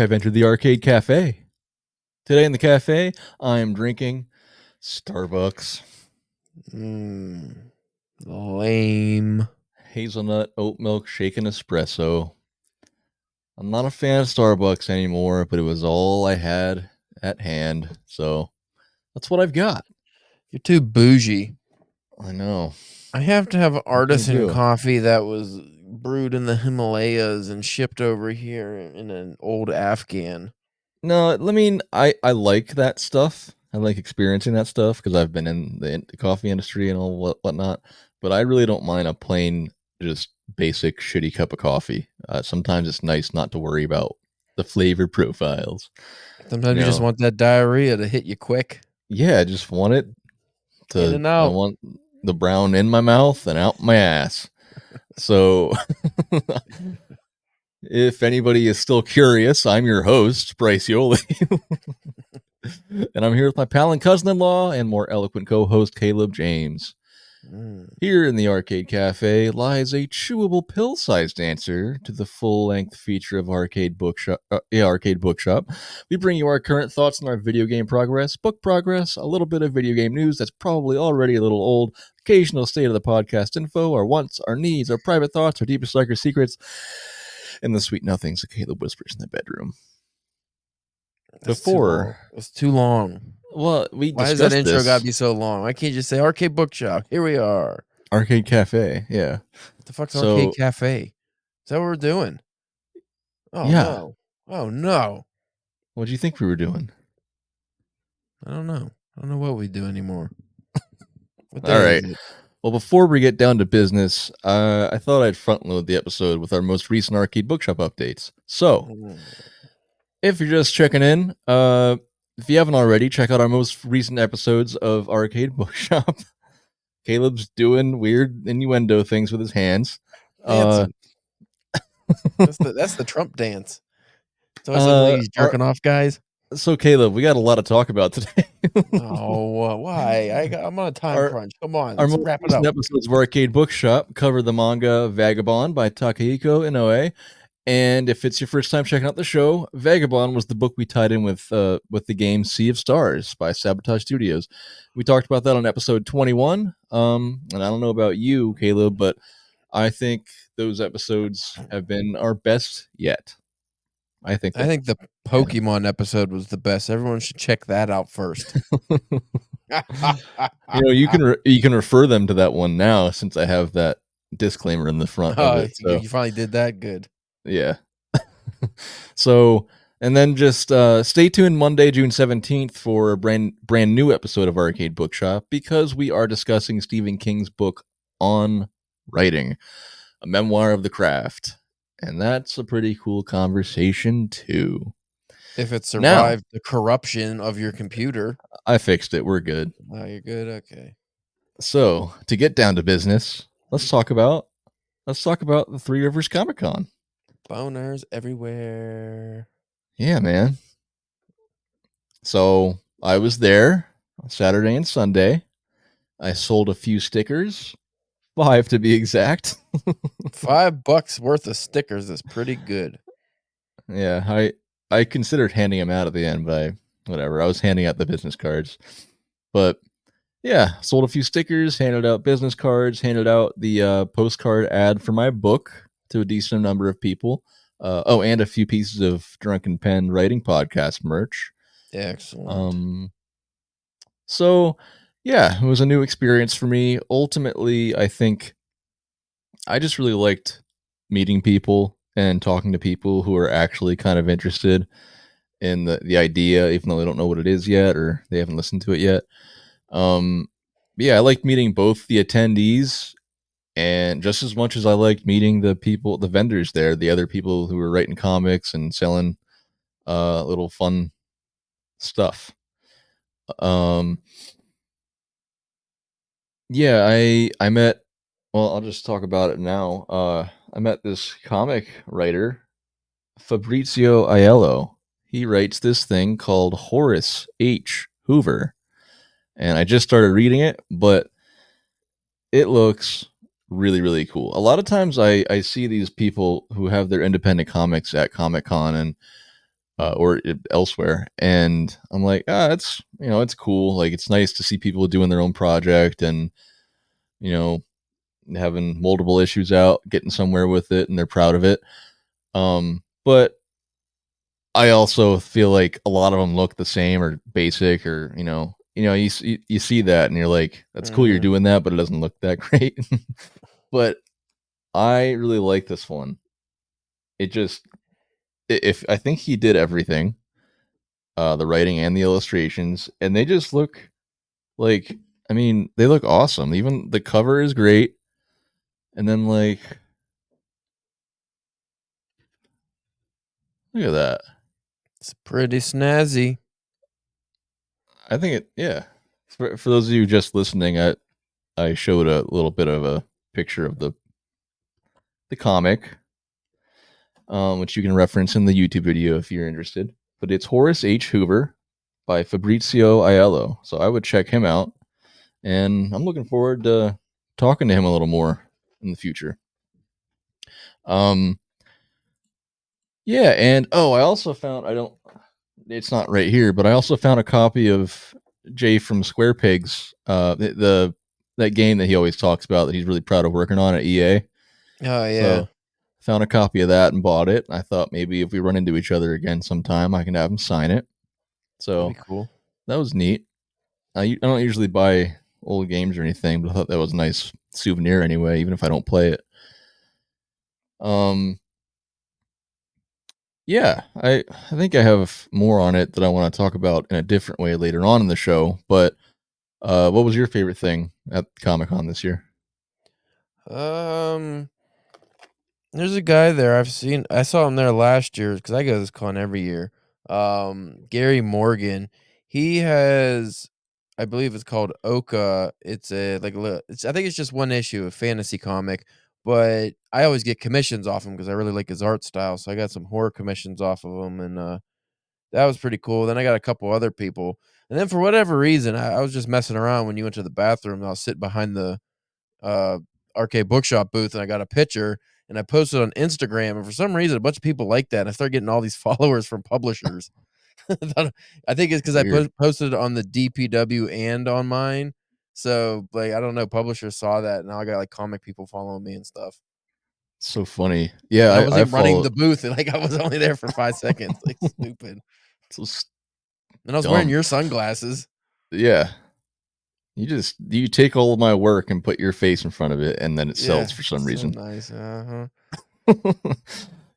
have entered the Arcade Cafe. Today in the cafe, I am drinking Starbucks Lame. hazelnut oat milk shaken espresso. I'm not a fan of Starbucks anymore, but it was all I had at hand, so that's what I've got. You're too bougie. I know. I have to have artisan do? coffee that was brewed in the Himalayas and shipped over here in an old Afghan. No, I mean, I like that stuff. I like experiencing that stuff because I've been in the coffee industry and all whatnot. But I really don't mind a plain, just basic, shitty cup of coffee. Sometimes it's nice not to worry about the flavor profiles. Sometimes you just want that diarrhea to hit you quick. Yeah, I just want it In to. and I out. want the brown in my mouth and out my ass. So, if anybody is still curious, I'm your host, Bryce Yoli. And I'm here with my pal and cousin-in-law and more eloquent co-host, Caleb James. Here in the Arcade Cafe lies a chewable pill-sized answer to the full-length feature of Arcade Bookshop. Arcade Bookshop. We bring you our current thoughts on our video game progress, book progress, a little bit of video game news that's probably already a little old, occasional state of the podcast info, our wants, our needs, our private thoughts, our deepest, darkest secrets, and the sweet nothings that Caleb whispers in the bedroom. That's too long. Well, Why does that intro got to be so long? Why can't you just say Arcade Bookshop? Here we are. Arcade Cafe, yeah. What the fuck's Arcade Cafe? Is that what we're doing? Oh, yeah. no. Oh, no. What do you think we were doing? I don't know. I don't know what we do anymore. All right. Well, before we get down to business, I thought I'd front load the episode with our most recent Arcade Bookshop updates. So, if you're just checking in, if you haven't already, check out our most recent episodes of Arcade Bookshop. Caleb's doing weird innuendo things with his hands. Dancing. That's the Trump dance. It's always like he's jerking off, guys. So, Caleb, we got a lot to talk about today. Why? I'm on a time crunch. Come on, let's wrap it up. Episodes of Arcade Bookshop cover the manga Vagabond by Takehiko Inoue. And if it's your first time checking out the show, Vagabond was the book we tied in with the game Sea of Stars by Sabotage Studios. We talked about that on episode 21. And I don't know about you, Caleb, but I think those episodes have been our best yet. I think the Pokemon episode was the best. Everyone should check that out first. You can refer them to that one now since I have that disclaimer in the front of it. So. You finally did that. Good. Yeah. So, and then just stay tuned Monday, June 17th for a brand new episode of Arcade Bookshop because we are discussing Stephen King's book On Writing, a memoir of the craft. And that's a pretty cool conversation, too. If it survived the corruption of your computer. I fixed it. We're good. Oh, you're good? Okay. So, to get down to business, let's talk about the 3Rivers Comicon. Boners everywhere. Yeah, man. So, I was there on Saturday and Sunday. I sold a few stickers. 5 to be exact. $5 worth of stickers is pretty good. Yeah, I considered handing them out at the end, but I was handing out the business cards. But yeah, sold a few stickers, handed out business cards, handed out the postcard ad for my book to a decent number of people. And a few pieces of Drunken Pen Writing Podcast merch. Excellent. So yeah, it was a new experience for me. Ultimately, I think I just really liked meeting people and talking to people who are actually kind of interested in the idea, even though they don't know what it is yet or they haven't listened to it yet. Yeah, I liked meeting both the attendees and just as much as I liked meeting the people, the vendors there, the other people who were writing comics and selling little fun stuff. Yeah, I met, well, I'll just talk about it now. I met this comic writer, Fabrizio Aiello. He writes this thing called Horace H. Hoover. And I just started reading it, but it looks really, really cool. A lot of times I see these people who have their independent comics at Comic-Con, and or elsewhere. And I'm like, it's, it's cool. Like, it's nice to see people doing their own project and, you know, having multiple issues out, getting somewhere with it, and they're proud of it. But I also feel like a lot of them look the same or basic, or you see that and you're like, that's cool, you're doing that, but it doesn't look that great. But I really like this one. It just, if I think he did everything, the writing and the illustrations, and they just look like, I mean, they look awesome. Even the cover is great, and then like, look at that. It's pretty snazzy. I think it, yeah. For those of you just listening, I showed a little bit of a picture of the comic, which you can reference in the YouTube video if you're interested. But it's Horace H. Hoover by Fabrizio Aiello. So I would check him out, and I'm looking forward to talking to him a little more in the future. Yeah, and I also found, it's not right here, but I also found a copy of Jay from Square Pigs, that game that he always talks about that he's really proud of working on at EA. Oh yeah. So found a copy of that and bought it. I thought maybe if we run into each other again sometime, I can have him sign it. So that'd be cool. That was neat. I don't usually buy old games or anything, but I thought that was a nice souvenir anyway, even if I don't play it. Yeah, I think I have more on it that I want to talk about in a different way later on in the show. But what was your favorite thing at Comic-Con this year? There's a guy there I saw him there last year because I go to this con every year. Gary Morgan. He has, I believe it's called Oka. It's I think it's just one issue, a fantasy comic, but I always get commissions off him because I really like his art style. So I got some horror commissions off of him, and that was pretty cool. Then I got a couple other people, and then for whatever reason, I was just messing around when you went to the bathroom. And I was sitting behind the uh, Arcade Bookshop booth, and I got a picture, and I posted on Instagram, and for some reason, a bunch of people like that, and I started getting all these followers from publishers. I think it's because I posted it on the DPW and on mine. So, like, I don't know, publishers saw that, and now I got, like, comic people following me and stuff. So funny. Yeah, And I I wasn't running follow. the booth, and, like, I was only there for 5 seconds, like, stupid. So And I was wearing your sunglasses. Yeah. You take all of my work and put your face in front of it, and then it sells for some reason. Nice.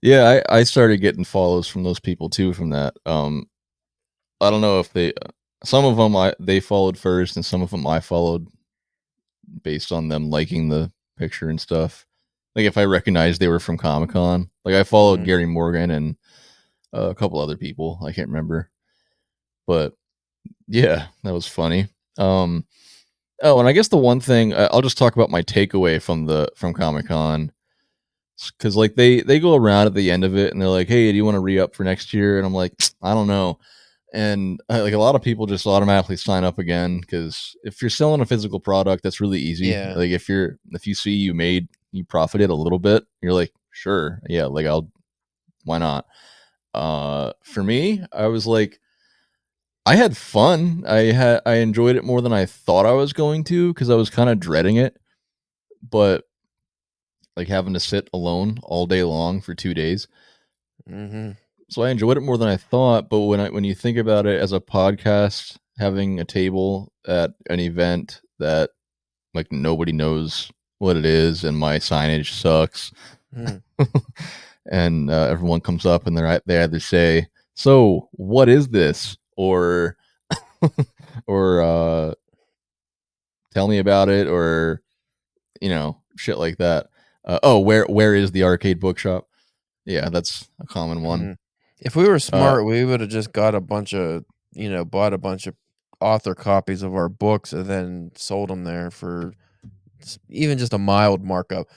Yeah, I started getting follows from those people too from that. I don't know if some of them they followed first, and some of them I followed based on them liking the picture and stuff. Like if I recognized they were from Comic-Con, like I followed Gary Morgan and a couple other people, I can't remember, but yeah, that was funny. And I guess the one thing I'll just talk about my takeaway from Comic-Con, because like they go around at the end of it and they're like, hey, do you want to re-up for next year? And I'm like, I don't know. And like a lot of people just automatically sign up again, because if you're selling a physical product, that's really easy. Yeah. Like if you see you profited a little bit, you're like, sure, yeah, like why not? For me, I was like, I had fun. I enjoyed it more than I thought I was going to, because I was kind of dreading it. But like having to sit alone all day long for 2 days. So I enjoyed it more than I thought. But when you think about it as a podcast, having a table at an event that like nobody knows what it is, and my signage sucks, and everyone comes up and they either say, "So what is this?" or or tell me about it, or shit like that. Where is the Arcade Bookshop? Yeah, that's a common one. If we were smart, we would have just got a bunch of, bought a bunch of author copies of our books and then sold them there for even just a mild markup.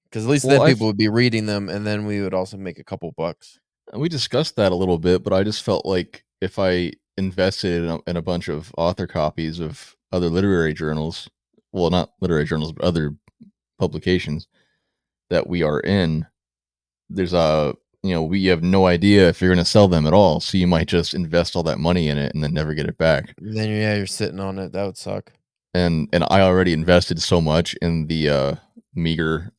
Because at least then people would be reading them, and then we would also make a couple bucks. We discussed that a little bit, but I just felt like if I invested in a bunch of author copies of other literary journals, well, not literary journals, but other publications that we are in, there's we have no idea if you're going to sell them at all. So you might just invest all that money in it and then never get it back. Then you're sitting on it. That would suck. And I already invested so much in the meager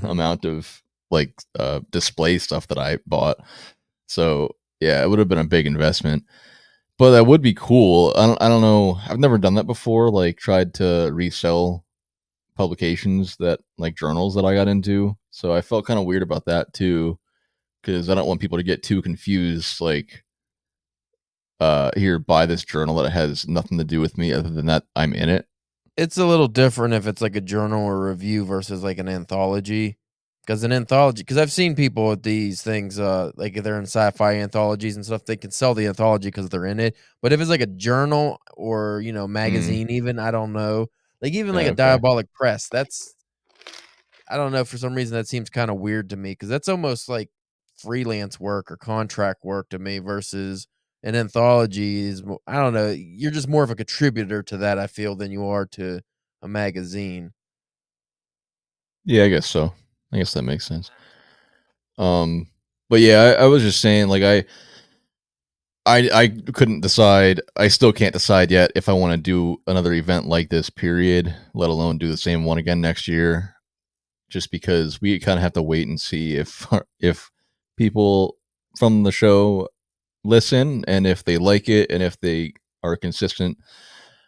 amount of like display stuff that I bought. So yeah, it would have been a big investment. But that would be cool. I don't know. I've never done that before. Like tried to resell publications that like journals that I got into. So I felt kind of weird about that too, because I don't want people to get too confused. Like, here, buy this journal that has nothing to do with me other than that I'm in it. It's a little different if it's like a journal or review versus like an anthology. Because an anthology, because I've seen people with these things, like if they're in sci-fi anthologies and stuff, they can sell the anthology because they're in it. But if it's like a journal or magazine, even I don't know, like even like Yeah, a okay. Diabolic Press, that's I don't know, for some reason that seems kind of weird to me because that's almost like freelance work or contract work to me versus an anthology is I don't know, you're just more of a contributor to that, I feel, than you are to a magazine. Yeah, I guess so. I guess that makes sense. But yeah, I was just saying, like, I couldn't decide. I still can't decide yet if I want to do another event like this. Period. Let alone do the same one again next year. Just because we kind of have to wait and see if people from the show listen and if they like it and if they are consistent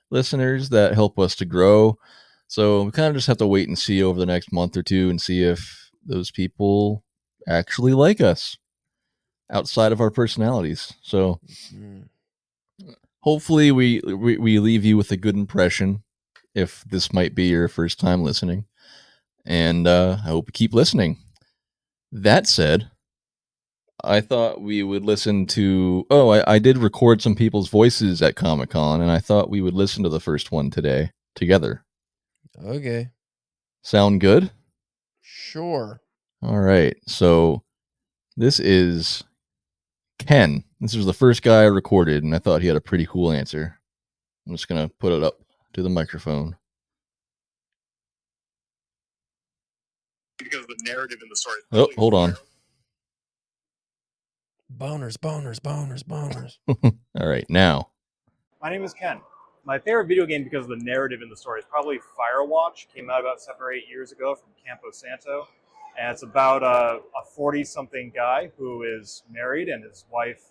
listeners that help us to grow. So we kind of just have to wait and see over the next month or two and see if those people actually like us outside of our personalities. So Mm. hopefully we leave you with a good impression if this might be your first time listening. And I hope you keep listening. That said, I thought we would listen to. Oh, I did record some people's voices at Comic Con, and I thought we would listen to the first one today together. Okay. Sound good? Sure. All right. So this is Ken. This was the first guy I recorded, and I thought he had a pretty cool answer. I'm just going to put it up to the microphone. Because the narrative in the story. Oh, hold on. Boners, boners, boners, boners. All right, now. My name is Ken. My favorite video game because of the narrative in the story is probably Firewatch. Came out about 7 or 8 years ago from Campo Santo. And it's about a 40-something guy who is married and his wife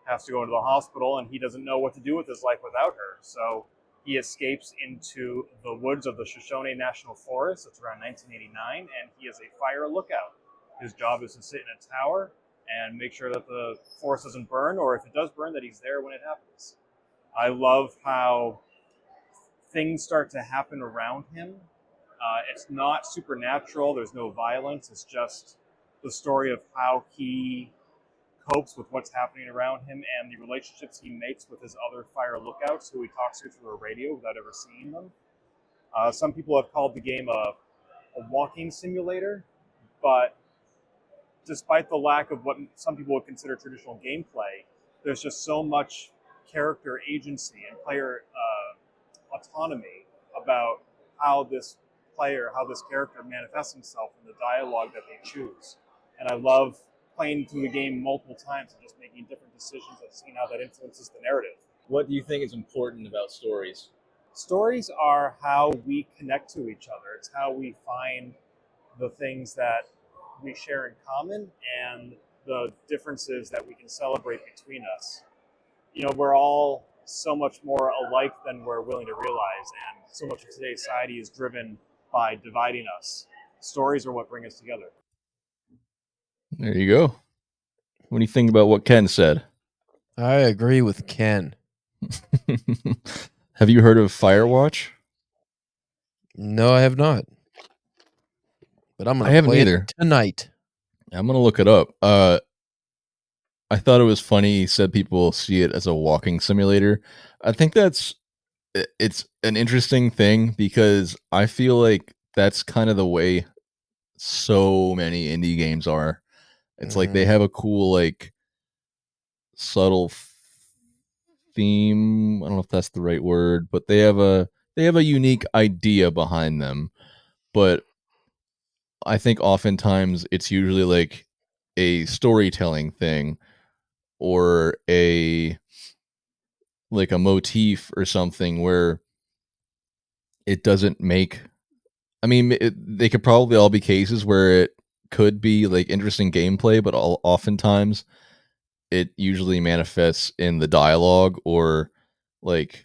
has to go into the hospital and he doesn't know what to do with his life without her. So he escapes into the woods of the Shoshone National Forest. It's around 1989 and he is a fire lookout. His job is to sit in a tower and make sure that the forest doesn't burn, or if it does burn, that he's there when it happens. I love how things start to happen around him. It's not supernatural. There's no violence. It's just the story of how he copes with what's happening around him and the relationships he makes with his other fire lookouts who he talks to through a radio without ever seeing them. Some people have called the game a walking simulator, but despite the lack of what some people would consider traditional gameplay, there's just so much character agency and player autonomy about how this character manifests himself in the dialogue that they choose. And I love playing through the game multiple times and just making different decisions and seeing how that influences the narrative. What do you think is important about stories? Stories are how we connect to each other. It's how we find the things that we share in common and the differences that we can celebrate between us. We're all so much more alike than we're willing to realize, and so much of today's society is driven by dividing us. Stories are what bring us together. There you go. What do you think about what Ken said? I agree with Ken. Have you heard of Firewatch? No, I have not. But I'm I going to haven't play either. it tonight. I'm going to look it up. I thought it was funny he said people see it as a walking simulator. I think it's an interesting thing because I feel like that's kind of the way so many indie games are. It's like they have a cool, like, subtle theme. I don't know if that's the right word, but they have a unique idea behind them. But I think oftentimes it's usually like a storytelling thing or a motif or something where it doesn't make. I mean, they could probably all be cases where it could be like interesting gameplay, but oftentimes it usually manifests in the dialogue or like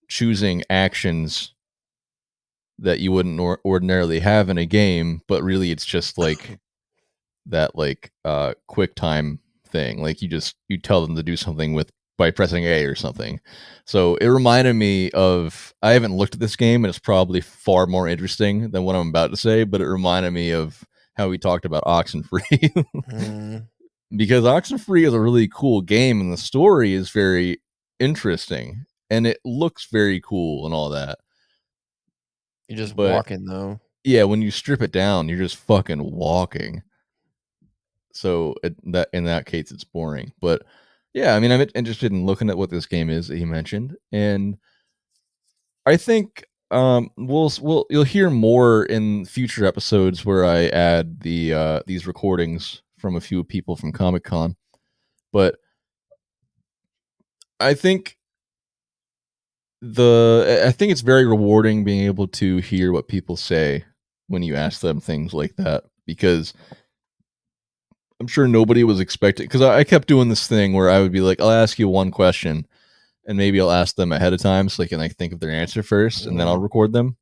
choosing actions that you wouldn't ordinarily have in a game, but really it's just like that quick time thing. Like you tell them to do something by pressing A or something. So it reminded me of, I haven't looked at this game and it's probably far more interesting than what I'm about to say, but it reminded me of how we talked about Oxenfree. Because Oxenfree is a really cool game and the story is very interesting and it looks very cool and all that. You're just But walking though. yeah, when you strip it down, you're just fucking walking. So in that case, it's boring. But yeah, I mean, I'm interested in looking at what this game is that you mentioned, and I think you'll hear more in future episodes where I add these recordings from a few people from Comic-Con. But I think it's very rewarding being able to hear what people say when you ask them things like that, because I'm sure nobody was expecting, because I kept doing this thing where I would be like, I'll ask you one question and maybe I'll ask them ahead of time so they can like think of their answer first and then I'll record them.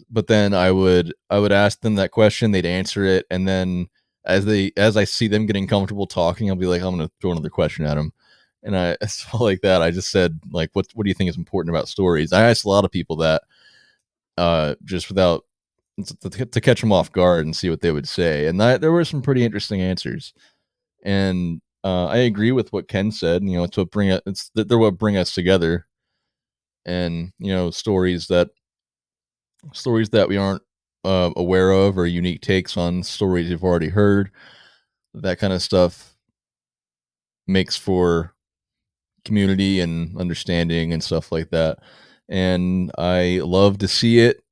But then I would ask them that question, they'd answer it, and then as I see them getting comfortable talking, I'll be like, I'm gonna throw another question at them. And I so like that. I just said, like, what do you think is important about stories? I asked a lot of people that just without to catch them off guard and see what they would say. And there were some pretty interesting answers. And I agree with what Ken said. You know, they're what bring us together. And you know, stories that we aren't aware of, or unique takes on stories you've already heard. That kind of stuff makes for community and understanding and stuff like that. And I love to see it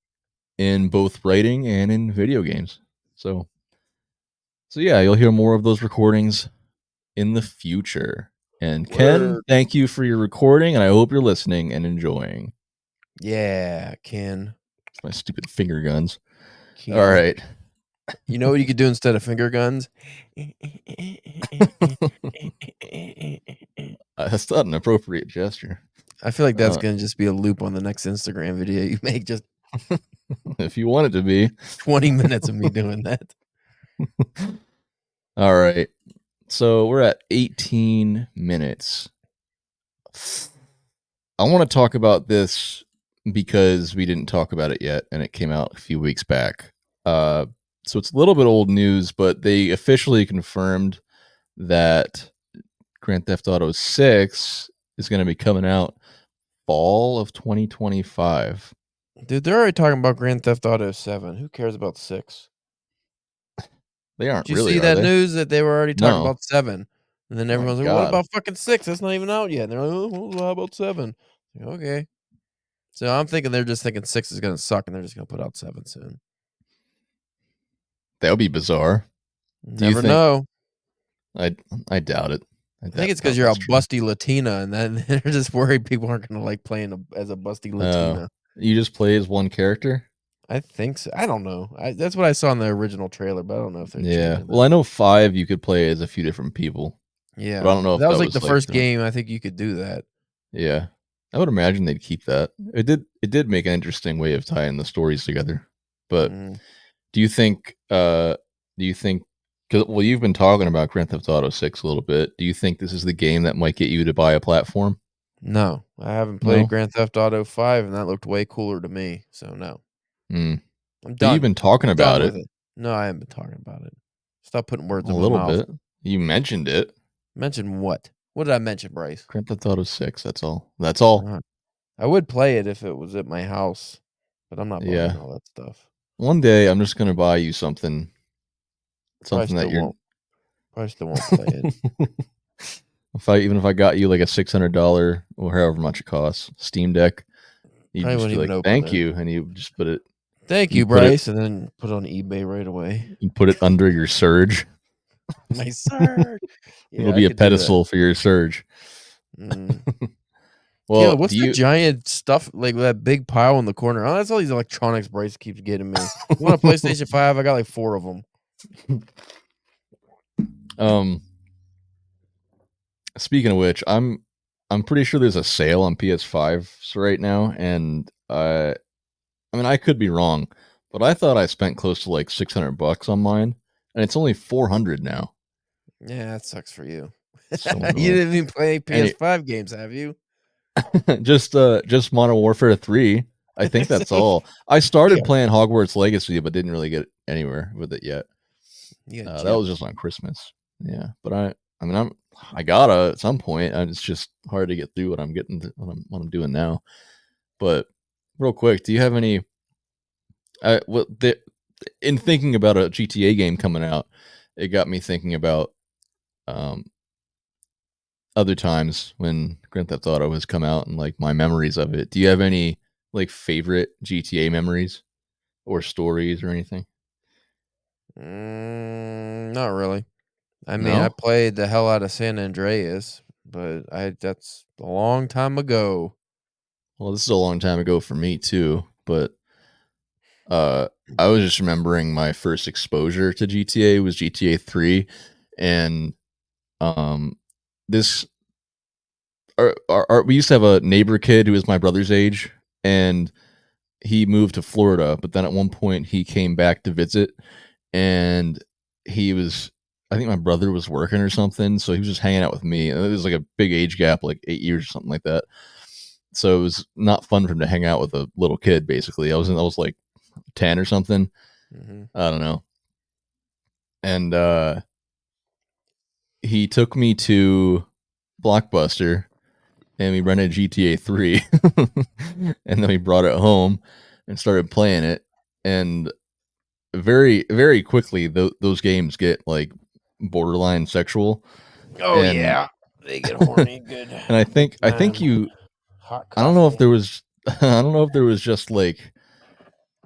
in both writing and in video games. So yeah, you'll hear more of those recordings in the future. And Ken, thank you for your recording, and I hope you're listening and enjoying. Yeah, Ken. It's my stupid finger guns. Ken. All right. You know what you could do instead of finger guns? That's not an appropriate gesture. I feel like that's going to just be a loop on the next Instagram video you make. Just if you want it to be 20 minutes of me doing that. All right. So we're at 18 minutes. I want to talk about this because we didn't talk about it yet, and it came out a few weeks back. So it's a little bit old news, but they officially confirmed that Grand Theft Auto 6 is going to be coming out fall of 2025. Dude, they're already talking about Grand Theft Auto 7. Who cares about 6? They aren't Did you really, see that news that they were already talking about 7? And then everyone's like, what about fucking 6? That's not even out yet. And they're like, oh, well, how about 7? Like, okay. So I'm thinking they're just thinking 6 is going to suck and they're just going to put out 7 soon. That would be bizarre. Never know. I doubt it. I think it's because you're a busty Latina, and then they're just worried people aren't going to like playing as a busty Latina. You just play as one character? I think so. I don't know. That's what I saw in the original trailer, but I don't know if they're changing Well, I know 5 you could play as a few different people. Yeah. But I don't know if that was like the first game. I think you could do that. Yeah. I would imagine they'd keep that. It did make an interesting way of tying the stories together. But do you think because you've been talking about Grand Theft Auto 6 a little bit. Do you think this is the game that might get you to buy a platform? No, I haven't played Grand Theft Auto 5, and that looked way cooler to me. So no. I'm done. You've been talking about it. No, I haven't been talking about it. Stop putting words in my mouth. A little bit. You mentioned it. Mention what? What did I mention, Bryce? Grand Theft Auto 6. That's all. That's all. I would play it if it was at my house, but I'm not buying all that stuff. One day, I'm just gonna buy you something. Something that you're. Probably still won't play it. Even if I got you like a $600 or however much it costs Steam Deck, you just be like, "Thank you," and you just put it. Thank you, Bryce, and then put it on eBay right away. You put it under your Surge. My surge. Yeah, It'll I be a could do that. pedestal for your surge. Mm. Well, Caleb, what's the giant stuff like that big pile in the corner? Oh, that's all these electronics Bryce keeps getting me. You want a PlayStation 5? I got like 4 of them. Speaking of which, I'm pretty sure there's a sale on PS5s right now, and I mean I could be wrong, but I thought I spent close to like $600 on mine, and it's only 400 now. Yeah, that sucks for you. So You annoying. didn't even play PS5 games, have you? just Modern Warfare 3. I think that's all. I started Yeah. playing Hogwarts Legacy, but didn't really get anywhere with it yet. Yeah, That was just on Christmas. Yeah, but I mean, I gotta at some point. It's just hard to get through what I'm getting what I'm doing now. But real quick, do you have any? In thinking about a GTA game coming out, it got me thinking about um, other times when Grand Theft Auto has come out and like my memories of it. Do you have any like favorite GTA memories or stories or anything? Not really. I mean, I No. played the hell out of San Andreas, but that's a long time ago. Well, this is a long time ago for me too, but I was just remembering my first exposure to GTA was GTA 3, and this we used to have a neighbor kid who was my brother's age, and he moved to Florida, but then at one point he came back to visit, and he was I think my brother was working or something, so he was just hanging out with me. And it was like a big age gap, like 8 years or something like that. So it was not fun for him to hang out with a little kid. Basically, I was like 10 or something. Mm-hmm. I don't know. And he took me to Blockbuster, and we rented GTA 3, and then we brought it home and started playing it. And very, very quickly, those games get like borderline sexual. Oh And yeah, they get horny good. and I think Man. you. Hot I don't know if coffee. there was. I don't know if there was just like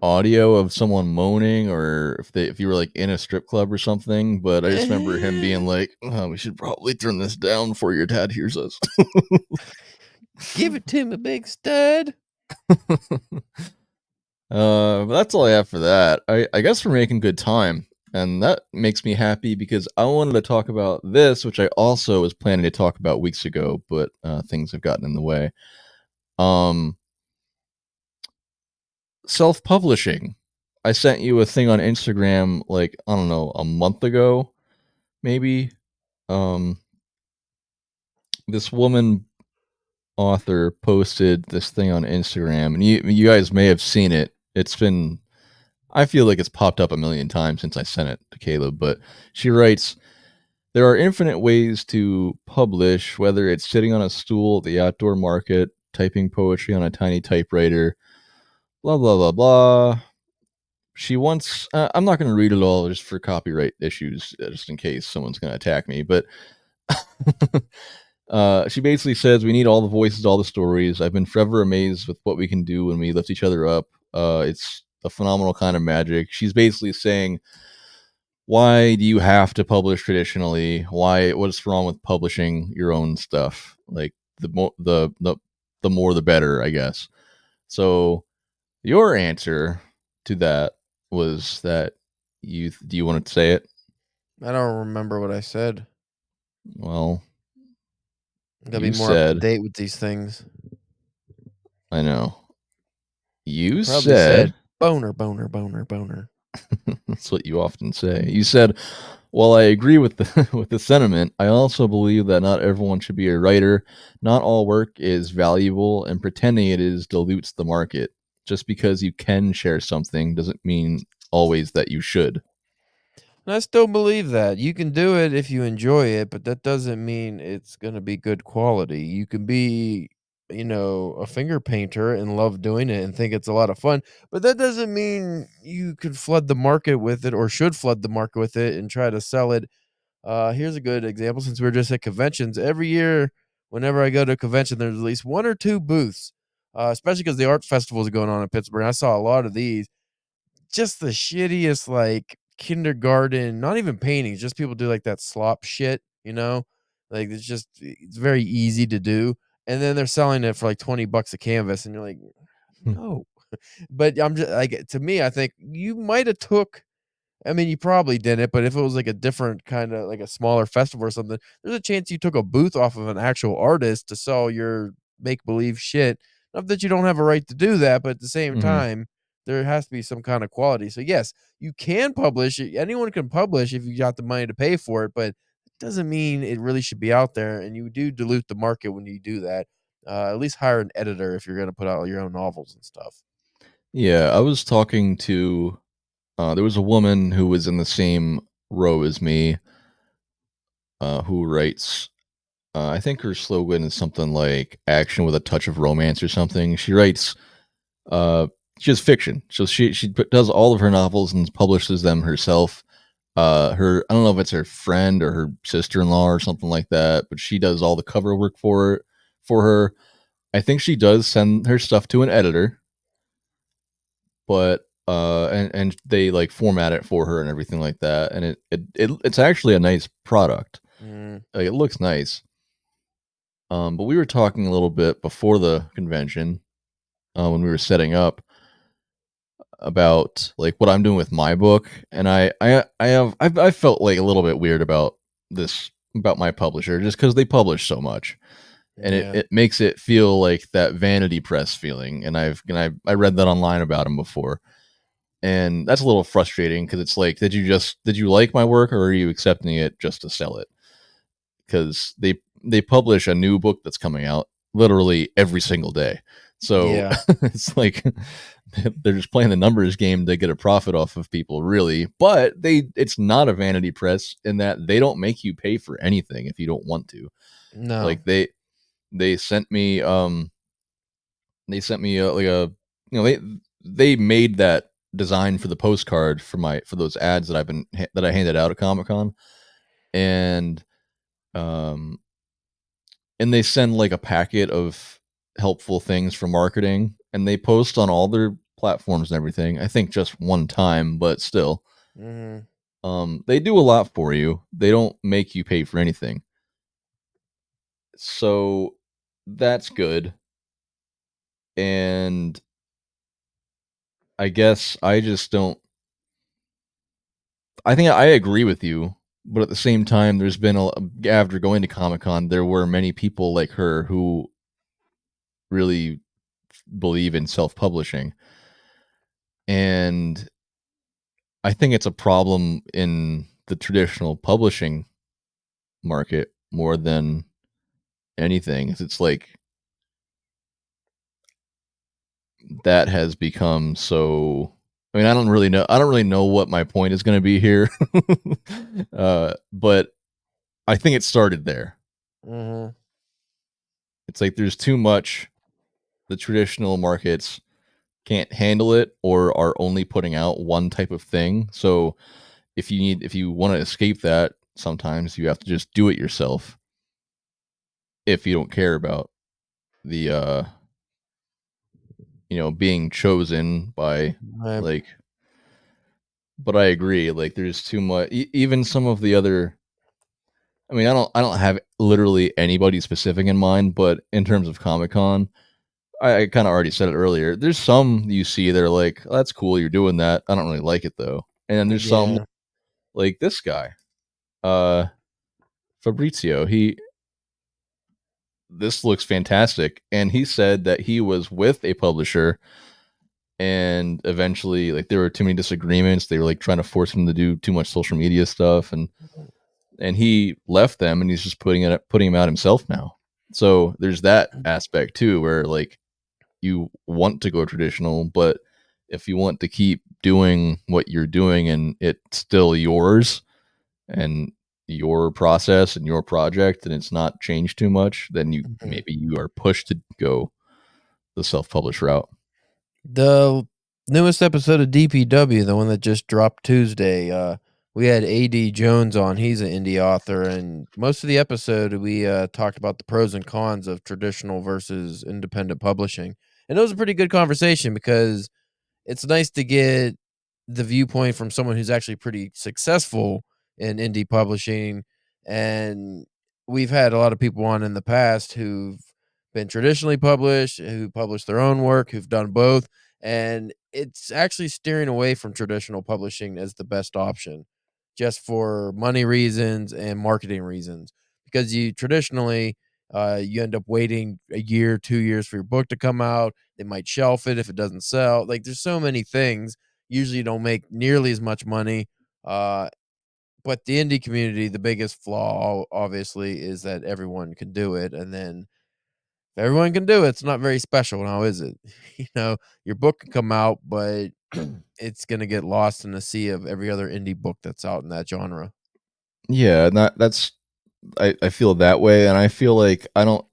audio of someone moaning, or if you were like in a strip club or something, but I just remember him being like, oh, we should probably turn this down before your dad hears us. Give it to me, big stud. But that's all I have for that. I guess we're making good time, and that makes me happy because I wanted to talk about this, which I also was planning to talk about weeks ago, but things have gotten in the way. Self-publishing. I sent you a thing on Instagram like, I don't know, a month ago, maybe. This woman author posted this thing on Instagram, and you guys may have seen it. I feel like it's popped up a million times since I sent it to Caleb, but she writes, there are infinite ways to publish, whether it's sitting on a stool at the outdoor market, typing poetry on a tiny typewriter, blah blah blah blah. She wants. I'm not going to read it all just for copyright issues, just in case someone's going to attack me. But she basically says we need all the voices, all the stories. I've been forever amazed with what we can do when we lift each other up. It's a phenomenal kind of magic. She's basically saying, why do you have to publish traditionally? What's wrong with publishing your own stuff? Like the more the better, I guess. So your answer to that was that do you want to say it? I don't remember what I said. Well, Gotta you be more up to said, date with these things. I know. You Probably said said, boner, boner, boner, boner. that's what you often say. You said, while I agree with the with the sentiment, I also believe that not everyone should be a writer. Not all work is valuable, and pretending it is dilutes the market. Just because you can share something doesn't mean always that you should. And I still believe that. You can do it if you enjoy it, but that doesn't mean it's going to be good quality. You can be, a finger painter and love doing it and think it's a lot of fun, but that doesn't mean you could flood the market with it or should flood the market with it and try to sell it. Here's a good example since we're just at conventions. Every year, whenever I go to a convention, there's at least 1 or 2 booths, especially because the art festivals are going on in Pittsburgh. I saw a lot of these. Just the shittiest, like, kindergarten, not even paintings, just people do like that slop shit, like it's very easy to do. And then they're selling it for like $20 a canvas, and you're like, no. But I'm just like, to me, I think you might have took. I mean, you probably didn't, but if it was like a different kind of like a smaller festival or something, there's a chance you took a booth off of an actual artist to sell your make believe shit. Not that you don't have a right to do that, but at the same Mhm. time, there has to be some kind of quality. So yes, you can publish. Anyone can publish if you got the money to pay for it, but it doesn't mean it really should be out there. And you do dilute the market when you do that. At least hire an editor if you're going to put out your own novels and stuff. Yeah, I was talking to there was a woman who was in the same row as me, who writes. I think her slogan is something like "action with a touch of romance" or something. She writes. Uh, she has fiction, so does all of her novels and publishes them herself. Her I don't know if it's her friend or her sister in law or something like that, but she does all the cover work for her. I think she does send her stuff to an editor, but and they like format it for her and everything like that, and it's actually a nice product. Mm, Like, it looks nice. But we were talking a little bit before the convention, when we were setting up, about like what I'm doing with my book, and I've felt like a little bit weird about this, about my publisher, just because they publish so much, and yeah. it makes it feel like that vanity press feeling. And I read that online about him before, and that's a little frustrating because it's like, did you like my work, or are you accepting it just to sell it? Because they publish a new book that's coming out literally every single day, so Yeah. it's like they're just playing the numbers game to get a profit off of people, really. But it's not a vanity press in that they don't make you pay for anything if you don't want to. No. Like, they sent me like a, they made that design for the postcard for those ads that I handed out at Comic-Con, and um and they send like a packet of helpful things for marketing, and they post on all their platforms and everything. I think just one time, but still. Mhm. They do a lot for you. They don't make you pay for anything. So that's good. And I guess I just don't, I think I agree with you, but at the same time, there's been after going to Comic-Con, there were many people like her who really believe in self-publishing. And I think it's a problem in the traditional publishing market more than anything. It's like that has become so. I mean, I don't really know what my point is going to be here, but I think it started there. Mhm. It's like there's too much. The traditional markets can't handle it, or are only putting out one type of thing. So if you want to escape that, sometimes you have to just do it yourself. If you don't care about the being chosen by, Right. like, but I agree, like, there's too much. Even some of the other, I mean, I don't have literally anybody specific in mind, but in terms of Comic-Con, I kind of already said it earlier. There's some you see that are like, oh, that's cool, you're doing that. I don't really like it though. And then there's some Yeah. like this guy, uh Fabrizio. This looks fantastic. And he said that he was with a publisher, and eventually, like, there were too many disagreements. They were like trying to force him to do too much social media stuff, and he left them, and he's just putting him out himself now. So there's that aspect too, where like you want to go traditional, but if you want to keep doing what you're doing and it's still yours and your process and your project, and it's not changed too much, then Mhm. maybe you are pushed to go the self-published route. The newest episode of DPW, the one that just dropped Tuesday, we had AD Jones on. He's an indie author, and most of the episode we talked about the pros and cons of traditional versus independent publishing. And it was a pretty good conversation because it's nice to get the viewpoint from someone who's actually pretty successful in indie publishing, and we've had a lot of people on in the past who've been traditionally published, who publish their own work, who've done both, and it's actually steering away from traditional publishing as the best option, just for money reasons and marketing reasons. Because you traditionally, you end up waiting a year, 2 years for your book to come out. They might shelf it if it doesn't sell. Like, there's so many things. Usually, you don't make nearly as much money. Uh, but the indie community, the biggest flaw, obviously, is that everyone can do it. And then if everyone can do it, it's not very special now, is it? Your book can come out, but it's gonna get lost in the sea of every other indie book that's out in that genre. Yeah, and that's I feel that way, and I feel like I don't.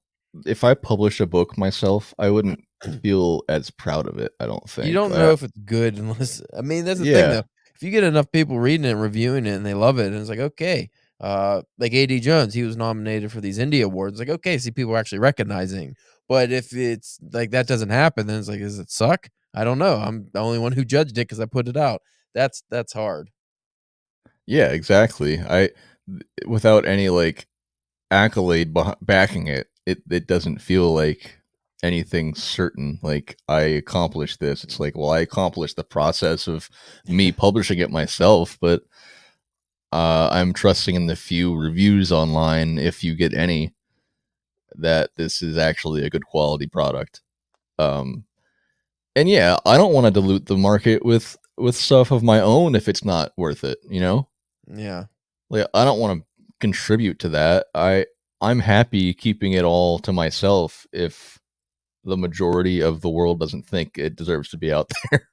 If I publish a book myself, I wouldn't feel as proud of it. I don't You think. don't know if it's good unless that's the thing, Yeah, though. If you get enough people reading it and reviewing it and they love it, and it's like, okay, like A.D. Jones, he was nominated for these indie awards. Like, okay, see, people are actually recognizing. But if it's like that doesn't happen, then it's like, does it suck? I don't know. I'm the only one who judged it because I put it out. That's hard. yeah, exactly. Without any like accolade backing it, it doesn't feel like anything certain. Like I accomplished this. It's like, well, I accomplished the process of me publishing it myself, but I'm trusting in the few reviews online, if you get any, that this is actually a good quality product. Um, and yeah, I don't want to dilute the market with stuff of my own if it's not worth it. Yeah. Like I don't want to contribute to that. I'm happy keeping it all to myself if the majority of the world doesn't think it deserves to be out there.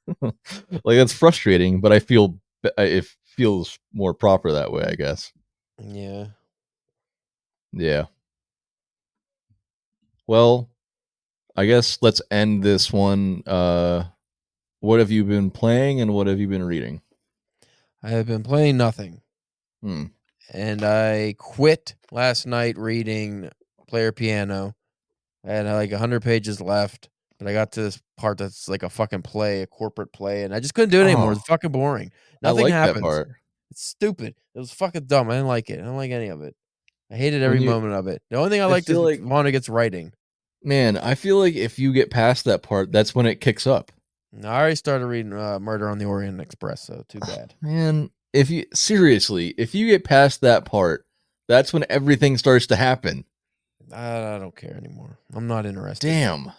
Like it's frustrating, but it feels more proper that way, I guess. Yeah. Yeah. Well, I guess let's end this one. What have you been playing and what have you been reading? I have been playing nothing. Hmm. And I quit last night reading Player Piano. I had like 100 pages left, but I got to this part that's like a fucking play, a corporate play, and I just couldn't do it anymore. Oh, It's fucking boring. I Nothing like that happens. part. It's stupid. It was fucking dumb. I didn't like it. I don't like any of it. I hated When every you, moment of it. The only thing I I liked is feel like, Vonnegut's writing. man, I feel like if you get past that part, that's when it kicks up. I already started reading Murder on the Orient Express, so too bad. Man, if you get past that part, that's when everything starts to happen. I don't care anymore. I'm not interested. Damn.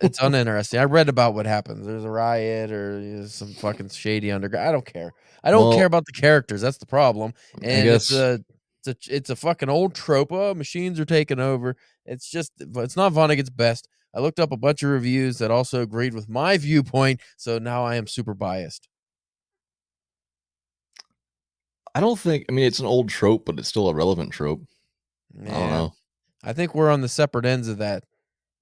It's uninteresting. I read about what happens. There's a riot or some fucking shady underground. I don't care. I don't care Well, about the characters. That's the problem. I And guess it's a fucking old trope. Oh, machines are taking over. It's not Vonnegut's best. I looked up a bunch of reviews that also agreed with my viewpoint, so now I am super biased. I don't think. I mean, it's an old trope, but it's still a relevant trope. I don't Yeah. know. I think we're on the separate ends of that.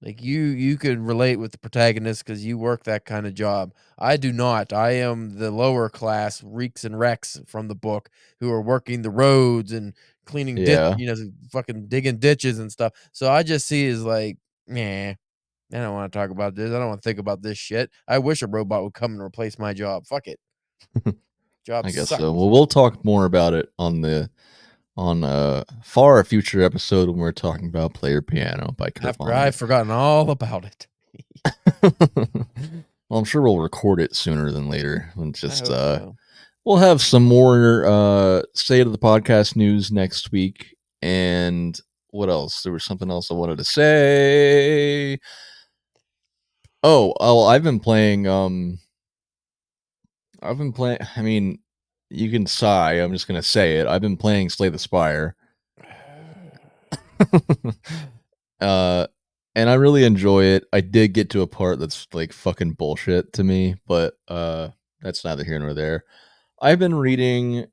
Like you could relate with the protagonist because you work that kind of job. I do not. I am the lower class reeks and wrecks from the book who are working the roads and cleaning Yeah. fucking digging ditches and stuff. So I just see as like, nah, I don't want to talk about this. I don't want to think about this shit. I wish a robot would come and replace my job. Fuck it. Job I guess sucks. so. Well, we'll talk more about it on a far future episode when we're talking about Player Piano by Kurt After I've Vonnegut. forgotten all about it. Well, I'm sure we'll record it sooner than later. And I just hope so. we'll have some more state of the podcast news next week. And what else? There was something else I wanted to say. Oh, I've been playing. I mean, you can sigh. I'm just gonna say it. I've been playing Slay the Spire. uh, and I really enjoy it. I did get to a part that's like fucking bullshit to me, but that's neither here nor there. I've been reading.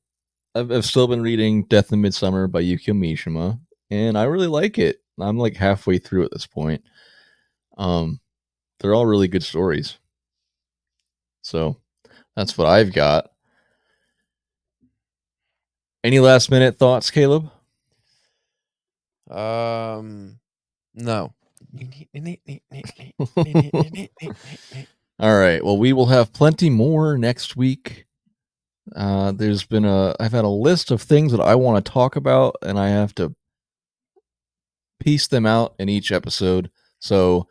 I've still been reading Death in Midsummer by Yukio Mishima, and I really like it. I'm like halfway through at this point. Um, they're all really good stories. So that's what I've got. Any last minute thoughts, Caleb? No. All right. Well, we will have plenty more next week. I've had a list of things that I want to talk about, and I have to piece them out in each episode. So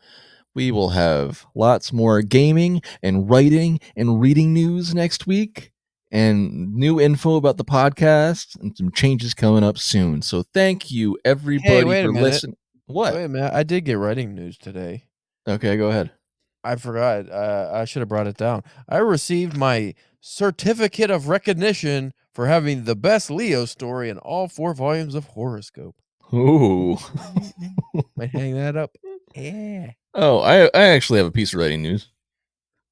we will have lots more gaming and writing and reading news next week, and new info about the podcast, and some changes coming up soon. So thank you, everybody, wait a for minute. listening. What? Wait a minute. I did get writing news today. Okay, go ahead. I forgot. I should have brought it down. I received my certificate of recognition for having the best Leo story in all 4 volumes of Horoscope. Ooh. Might hang that up. Yeah. Oh, I actually have a piece of writing news.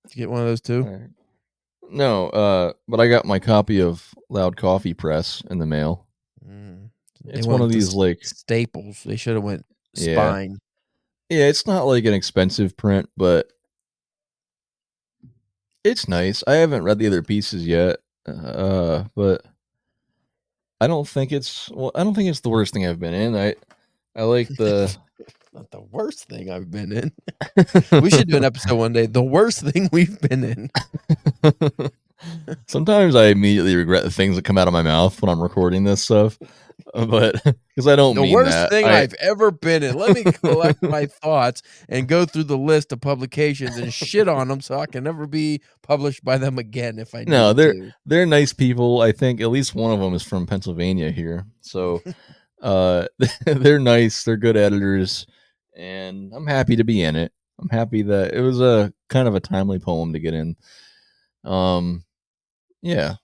Did you get one of those too? No, but I got my copy of Loud Coffee Press in the mail. It's one of these like staples. They should have went Yeah. spine. Yeah, it's not like an expensive print, but it's nice. I haven't read the other pieces yet, but I don't think it's the worst thing I've been in. I like the Not the worst thing I've been in. We should do an episode one day. The worst thing we've been in. Sometimes I immediately regret the things that come out of my mouth when I'm recording this stuff, but because I don't mean that. The worst thing I've ever been in. Let me collect my thoughts and go through the list of publications and shit on them so I can never be published by them again if I need to. They're nice people. I think at least one of them is from Pennsylvania here, so they're nice. They're good editors, and I'm happy to be in it. I'm happy that it was a kind of a timely poem to get in. Yeah.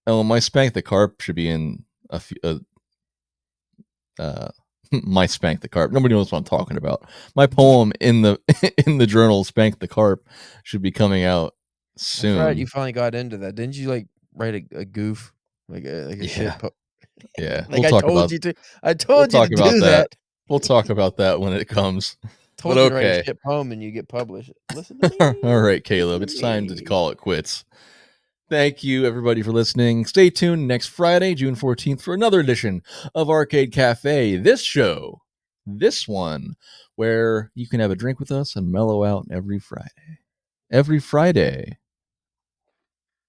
Oh, my Spank the Carp should be in a few. My Spank the Carp. Nobody knows what I'm talking about. My poem in the journal Spank the Carp should be coming out soon. That's right. You finally got into that, didn't you? Like write a goof, like a shit. Yeah, like I told you to do that. We'll talk about that when it comes. Told you to write a shit poem and you get published. Listen to me. All right, Caleb. It's time to call it quits. Thank you, everybody, for listening. Stay tuned next Friday, June 14th, for another edition of Arcade Cafe. This one, where you can have a drink with us and mellow out every Friday. Every Friday.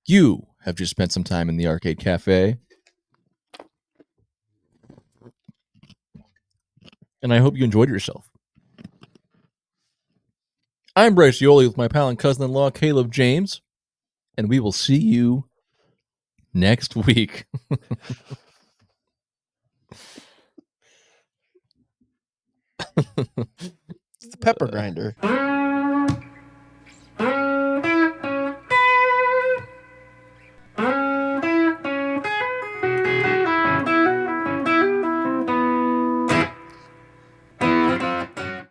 You have just spent some time in the Arcade Cafe. And I hope you enjoyed yourself. I'm Bryce Yoli with my pal and cousin-in-law, Caleb James. And we will see you next week. It's the pepper grinder.